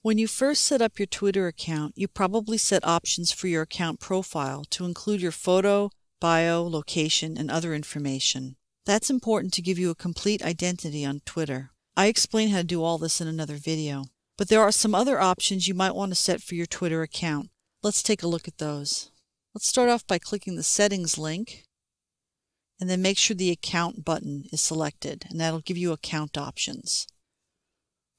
When you first set up your Twitter account, you probably set options for your account profile to include your photo, bio, location, and other information. That's important to give you a complete identity on Twitter. I explain how to do all this in another video. But there are some other options you might want to set for your Twitter account. Let's take a look at those. Let's start off by clicking the Settings link, and then make sure the Account button is selected, and that'll give you account options.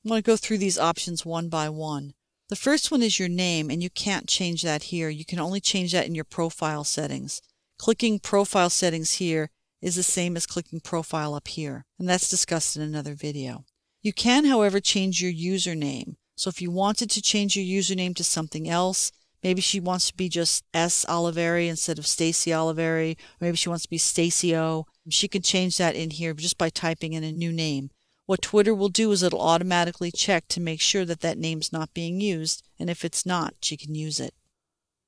I'm going to go through these options one by one. The first one is your name, and you can't change that here. You can only change that in your profile settings. Clicking Profile Settings here is the same as clicking Profile up here, and that's discussed in another video. You can, however, change your username. So if you wanted to change your username to something else, maybe she wants to be just S. Oliveri instead of Stacy Oliveri, or maybe she wants to be Stacy O. She can change that in here just by typing in a new name. What Twitter will do is it'll automatically check to make sure that that name's not being used, and if it's not, she can use it.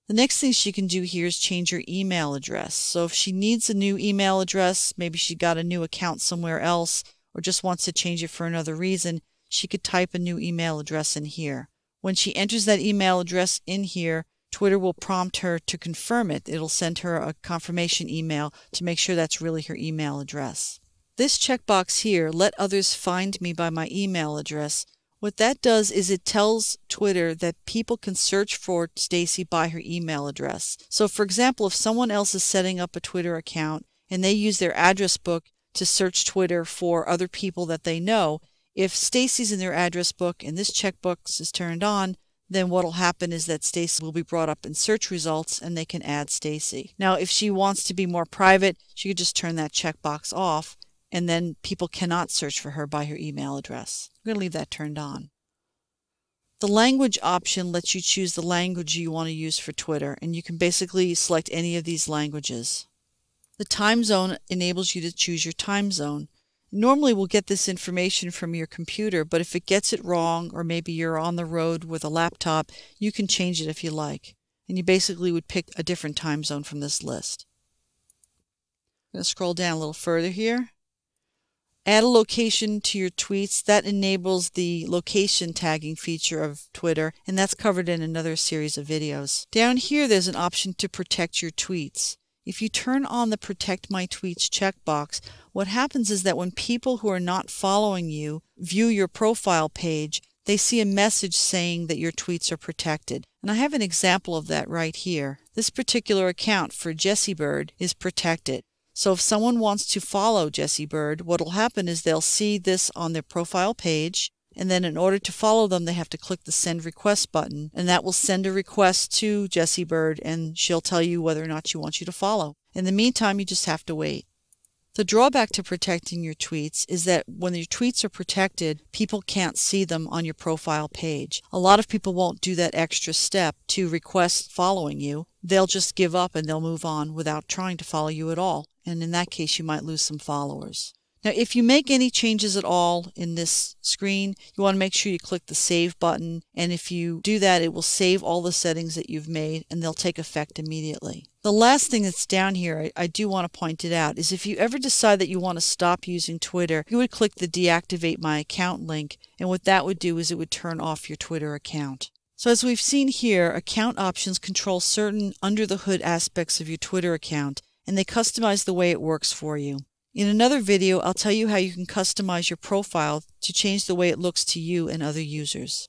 The next thing she can do here is change your email address. So if she needs a new email address, maybe she got a new account somewhere else, or just wants to change it for another reason, she could type a new email address in here. When she enters that email address in here, Twitter will prompt her to confirm it. It'll send her a confirmation email to make sure that's really her email address. This checkbox here, let others find me by my email address, what that does is it tells Twitter that people can search for Stacy by her email address. So for example, if someone else is setting up a Twitter account and they use their address book to search Twitter for other people that they know, if Stacy's in their address book and this checkbox is turned on, then what will happen is that Stacy will be brought up in search results and they can add Stacy. Now if she wants to be more private, she could just turn that checkbox off, and then people cannot search for her by her email address. I'm going to leave that turned on. The language option lets you choose the language you want to use for Twitter, and you can basically select any of these languages. The time zone enables you to choose your time zone. Normally we'll get this information from your computer, but if it gets it wrong, or maybe you're on the road with a laptop, you can change it if you like. And you basically would pick a different time zone from this list. I'm going to scroll down a little further here. Add a location to your tweets. That enables the location tagging feature of Twitter, and that's covered in another series of videos. Down here there's an option to protect your tweets. If you turn on the Protect My Tweets checkbox, what happens is that when people who are not following you view your profile page, they see a message saying that your tweets are protected. And I have an example of that right here. This particular account for Jessie Bird is protected. So if someone wants to follow Jessie Bird, what will happen is they'll see this on their profile page, and then in order to follow them, they have to click the Send Request button, and that will send a request to Jessie Bird, and she'll tell you whether or not she wants you to follow. In the meantime, you just have to wait. The drawback to protecting your tweets is that when your tweets are protected, people can't see them on your profile page. A lot of people won't do that extra step to request following you. They'll just give up and they'll move on without trying to follow you at all. And in that case, you might lose some followers. Now, if you make any changes at all in this screen, you want to make sure you click the Save button. And if you do that, it will save all the settings that you've made and they'll take effect immediately. The last thing that's down here, I do want to point it out, is if you ever decide that you want to stop using Twitter, you would click the Deactivate My Account link. And what that would do is it would turn off your Twitter account. So as we've seen here, account options control certain under-the-hood aspects of your Twitter account, and they customize the way it works for you. In another video, I'll tell you how you can customize your profile to change the way it looks to you and other users.